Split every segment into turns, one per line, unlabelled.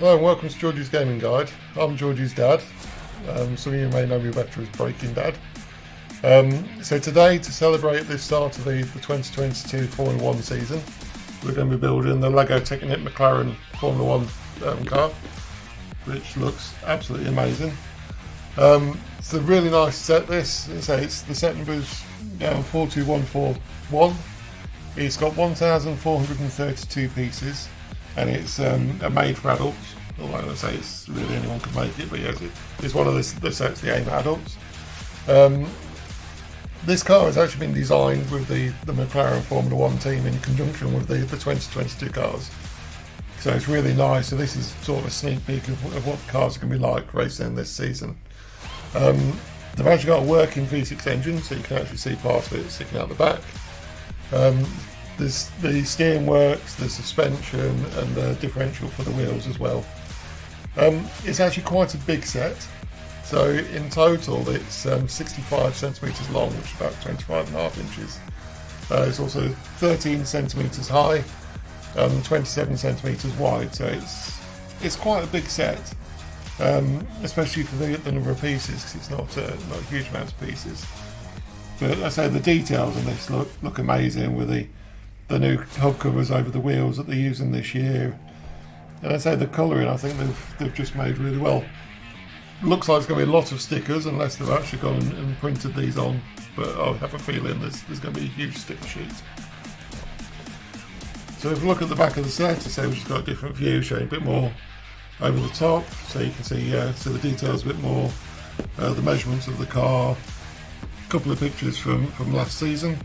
Hello and welcome to Georgie's Gaming Guide. I'm Georgie's dad. Some of you may know me better as Breaking Dad. So today, to celebrate the start of the 2022 Formula 1 season, we're going to be building the Lego Technic McLaren Formula 1 car, which looks absolutely amazing. It's a really nice set, this. It's the set number's 42141. It's got 1,432 pieces, and it's made for adults. Although I say it's really anyone can make it, but yes, it's one of the sets they aim at adults. This car has actually been designed with the McLaren Formula 1 team in conjunction with the 2022 cars. So it's really nice. So this is sort of a sneak peek of what the cars are going to be like racing this season. They've actually got a working V6 engine, so you can actually see part of it sticking out the back. There's the steering works, the suspension, and the differential for the wheels as well. It's actually quite a big set. So in total, it's 65 centimetres long, which is about 25.5 inches. It's also 13 centimetres high, 27 centimetres wide. So it's quite a big set, especially for the number of pieces, because it's not a huge amount of pieces. But I say the details on this look amazing, with the new hub covers over the wheels that they're using this year. And I say the colouring, I think they've just made really well. Looks like there's going to be a lot of stickers, unless they've actually gone and printed these on, but I have a feeling there's going to be a huge sticker sheet. So if you look at the back of the set, I say we've just got a different view showing a bit more over the top, so you can see the details a bit more, the measurements of the car, a couple of pictures from last season,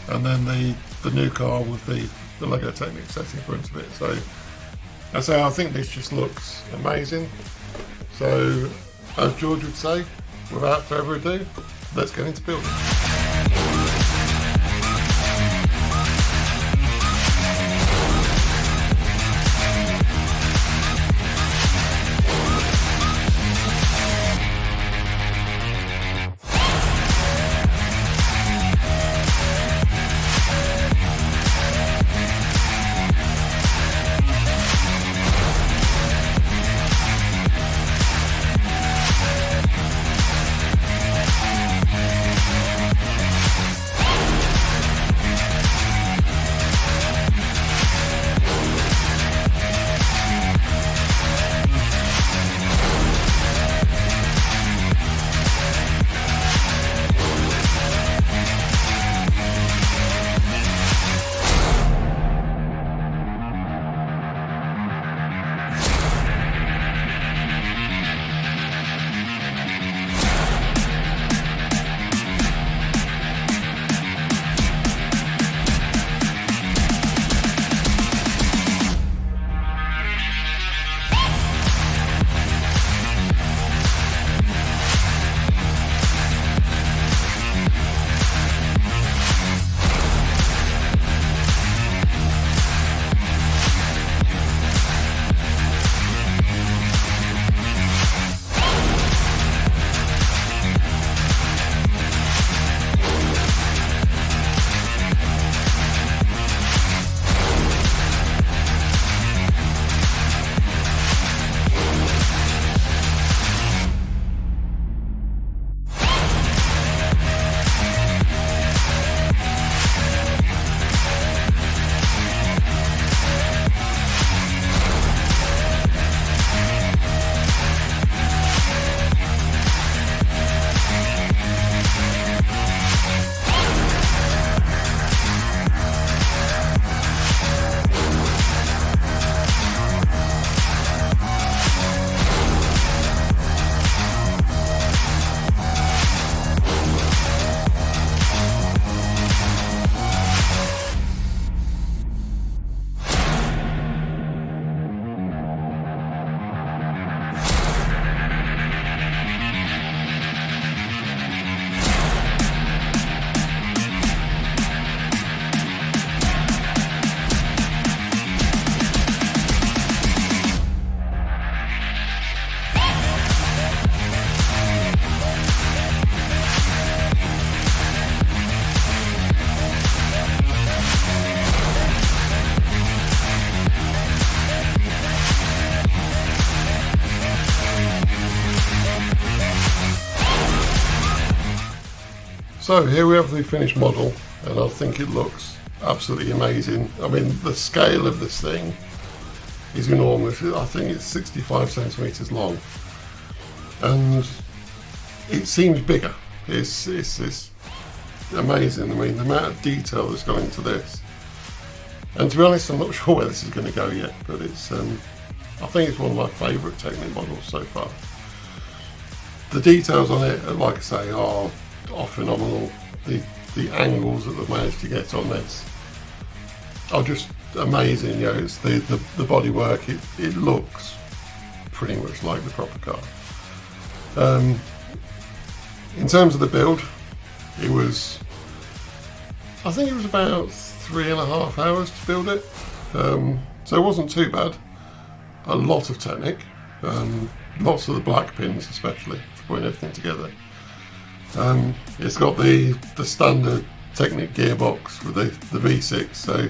and then the new car with the Lego Technic set in front of it. So I think this just looks amazing. So, as George would say, without further ado, let's get into building. So here we have the finished model, and I think it looks absolutely amazing. I mean, the scale of this thing is enormous. I think it's 65 centimeters long, and it seems bigger. It's amazing. I mean, the amount of detail that's gone into this. And to be honest, I'm not sure where this is going to go yet, but it's I think it's one of my favourite Technic models so far. The details on it, like I say, are phenomenal. The angles that they've managed to get on this are just amazing. You know, it's the bodywork. It looks pretty much like the proper car. In terms of the build, I think it was about 3.5 hours to build it. So it wasn't too bad. A lot of Technic, lots of the black pins especially, for putting everything together. It's got the standard Technic gearbox with the V6, so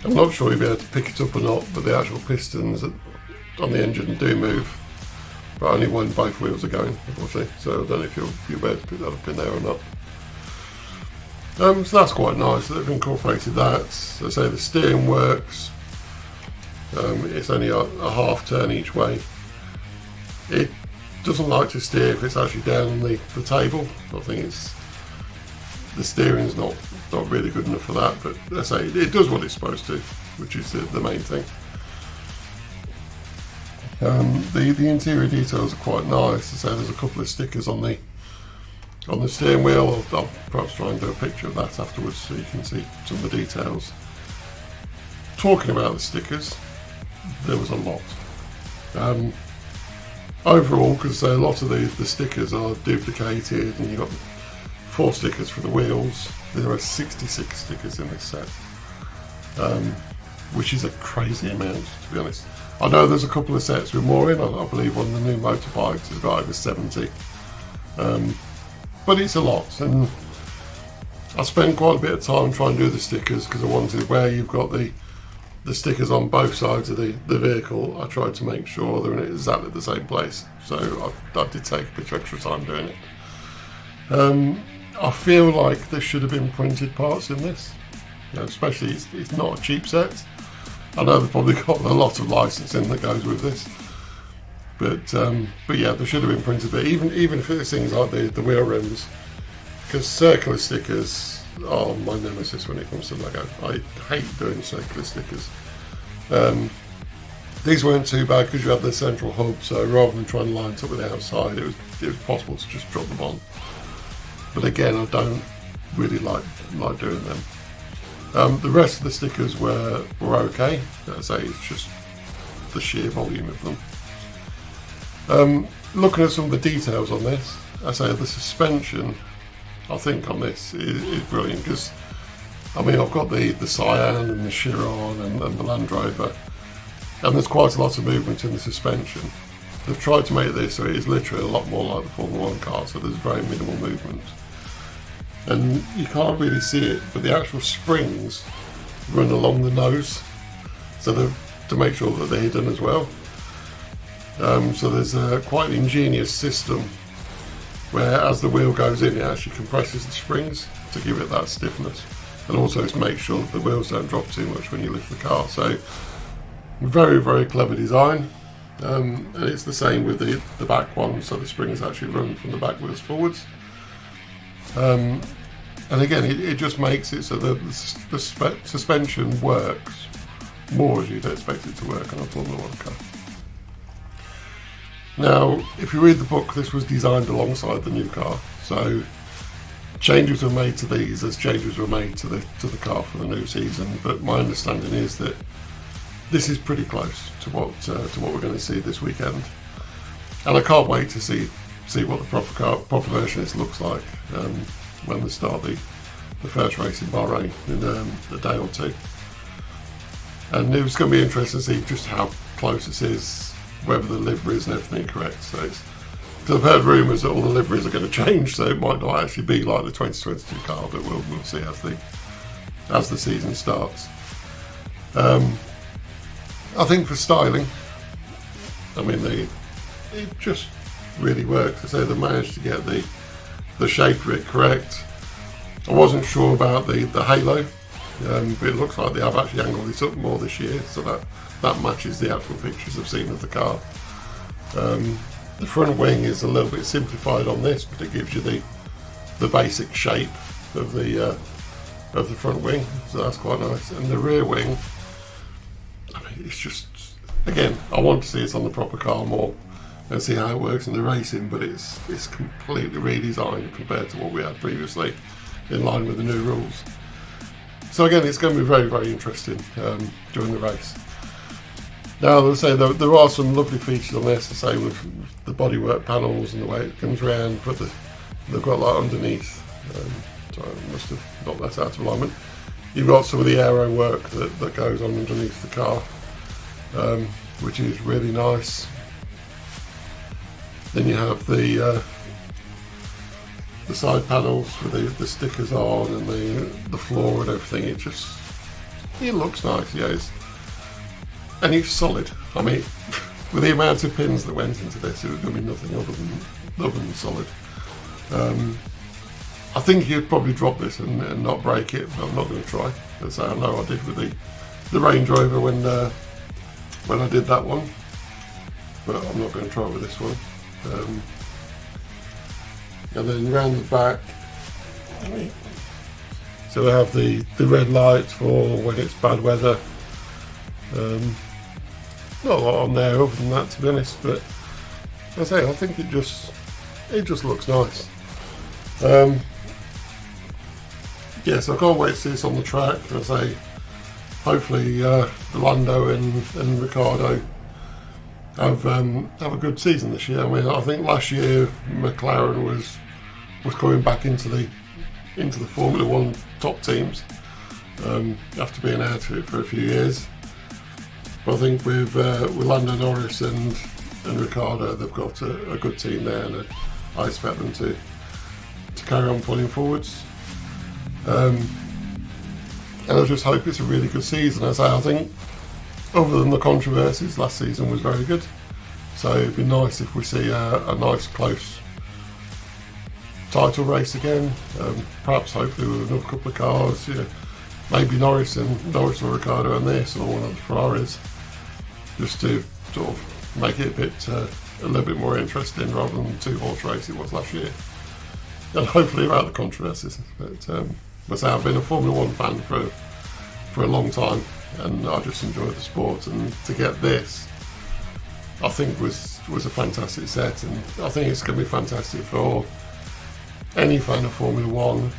I'm not sure you'll be able to pick it up or not, but the actual pistons on the engine do move, but only when both wheels are going, unfortunately, so I don't know if you'll be able to pick that up in there or not. So that's quite nice that they've incorporated that. As I say, the steering works. It's only a half turn each way. It doesn't like to steer if it's actually down on the table. I think the steering's not really good enough for that, but as I say, it does what it's supposed to, which is the main thing. The interior details are quite nice. As I say, there's a couple of stickers on the steering wheel. I'll perhaps try and do a picture of that afterwards so you can see some of the details. Talking about the stickers, there was a lot. Overall, because a lot of the stickers are duplicated, and you've got 4 stickers for the wheels. There are 66 stickers in this set, which is a crazy amount, to be honest. I know there's a couple of sets with more in. I believe one of the new motorbikes has got over 70. But it's a lot, and I spent quite a bit of time trying to do the stickers because I wanted, where you've got the stickers on both sides of the vehicle, I tried to make sure they're in exactly the same place. So I did take a bit of extra time doing it. I feel like there should have been printed parts in this, you know, especially it's not a cheap set. I know they've probably got a lot of licensing that goes with this, but yeah, there should have been printed. But even if it's things like the wheel rims, because circular stickers are my nemesis when it comes to Lego. I hate doing circular stickers. These weren't too bad because you had the central hub, so rather than trying to line it up with the outside, it was possible to just drop them on. But again, I don't really like doing them. The rest of the stickers were okay. As I say, it's just the sheer volume of them. Looking at some of the details on this, I say the suspension, I think on this is brilliant, because I mean, I've got the Cyan and the Chiron and the Land Rover, and there's quite a lot of movement in the suspension. They've tried to make this so it is literally a lot more like the Formula 1 car, so there's very minimal movement. And you can't really see it, but the actual springs run along the nose, so to make sure that they're hidden as well. So there's quite an ingenious system where, as the wheel goes in, it actually compresses the springs to give it that stiffness, and also to make sure that the wheels don't drop too much when you lift the car. So very, very clever design. And it's the same with the back one, so the springs actually run from the back wheels forwards. And again, it just makes it so that the suspension works more as you'd expect it to work on a Formula 1 car. Now, if you read the book, this was designed alongside the new car, so changes were made to these as changes were made to the car for the new season. But my understanding is that this is pretty close to what we're going to see this weekend, and I can't wait to see what the proper version of this looks like when they start the first race in Bahrain in a day or two. And it was going to be interesting to see just how close this is, whether the liveries and everything are correct. So because I've heard rumours that all the liveries are going to change, so it might not actually be like the 2022 car, but we'll see as the season starts. I think for styling, I mean, it just really works. I say they managed to get the the shape of it correct. I wasn't sure about the halo, but it looks like they have actually angled this up more this year, so that matches the actual pictures I've seen of the car. The front wing is a little bit simplified on this, but it gives you the basic shape of the front wing, so that's quite nice. And the rear wing, I mean, it's just, again, I want to see this on the proper car more and see how it works in the racing, but it's completely redesigned compared to what we had previously, in line with the new rules. So again, it's going to be very, very interesting during the race. Now, as I say, there are some lovely features on this, I say, with the bodywork panels and the way it comes around, but they've got like underneath, sorry, I must have knocked that out of alignment. You've got some of the aero work that goes on underneath the car, which is really nice. Then you have the side panels with the stickers on and the floor and everything. It looks nice, yeah. And it's solid. I mean, with the amount of pins that went into this, it was going to be nothing other than solid. I think you'd probably drop this and not break it, but I'm not going to try. As I know I did with the Range Rover when I did that one, but I'm not going to try it with this one. And then round the back, so we have the red lights for when it's bad weather. Not a lot on there other than that, to be honest, but as I say, I think it just looks nice. Yes, I can't wait to see this on the track. As I say, hopefully Lando and Ricciardo have a good season this year. I mean, I think last year McLaren was coming back into the Formula One top teams after being out of it for a few years. But I think with Lando Norris and Ricciardo, they've got a good team there, and I expect them to carry on pulling forwards. And I just hope it's a really good season. As I think, other than the controversies, last season was very good. So it'd be nice if we see a nice close title race again. Perhaps hopefully with another couple of cars. You know, maybe Norris or Ricciardo and this, or one of the Ferraris, just to sort of make it a little bit more interesting rather than the two-horse race it was last year. And hopefully about the controversies. But I've been a Formula One fan for a long time, and I just enjoy the sport. And to get this, I think was a fantastic set, and I think it's going to be fantastic for any fan of Formula One,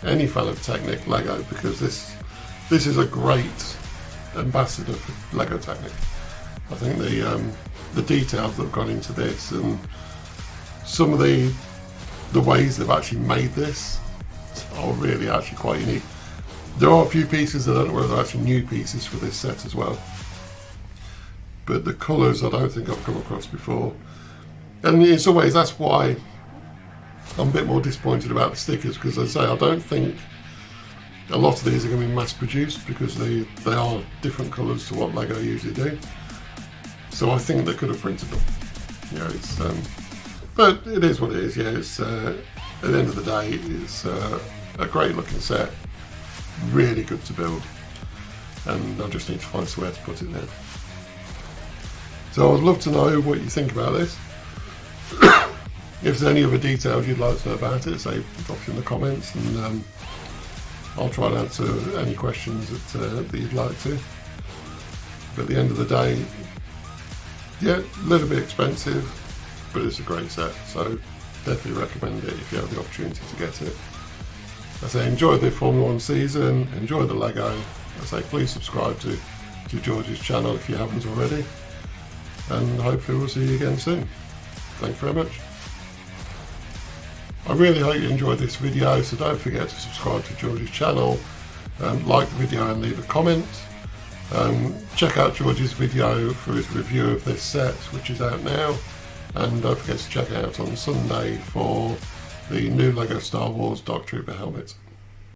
any fan of Technic Lego, because this is a great ambassador for Lego Technic. I think the details that have gone into this and some of the ways they've actually made this are really actually quite unique. There are a few pieces, I don't know whether they're actually new pieces for this set as well, but the colours I don't think I've come across before. And in some ways that's why I'm a bit more disappointed about the stickers, because as I say, I don't think a lot of these are going to be mass produced, because they are different colours to what Lego usually do. So I think they could have printed them. You know, it's but it is what it is. Yeah, it's at the end of the day, it's a great looking set, really good to build, and I just need to find somewhere to put it now. So I'd love to know what you think about this. If there's any other details you'd like to know about it, say drop it in the comments, and I'll try and answer any questions that you'd like to. But at the end of the day, yeah, a little bit expensive, but it's a great set, so definitely recommend it if you have the opportunity to get it. I say enjoy the Formula One season, enjoy the Lego. I say please subscribe to George's channel if you haven't already, and hopefully we'll see you again soon. Thanks very much. I really hope you enjoyed this video, so don't forget to subscribe to George's channel, like the video and leave a comment. Check out George's video for his review of this set, which is out now, and don't forget to check out on Sunday for the new LEGO Star Wars Dark Trooper helmet.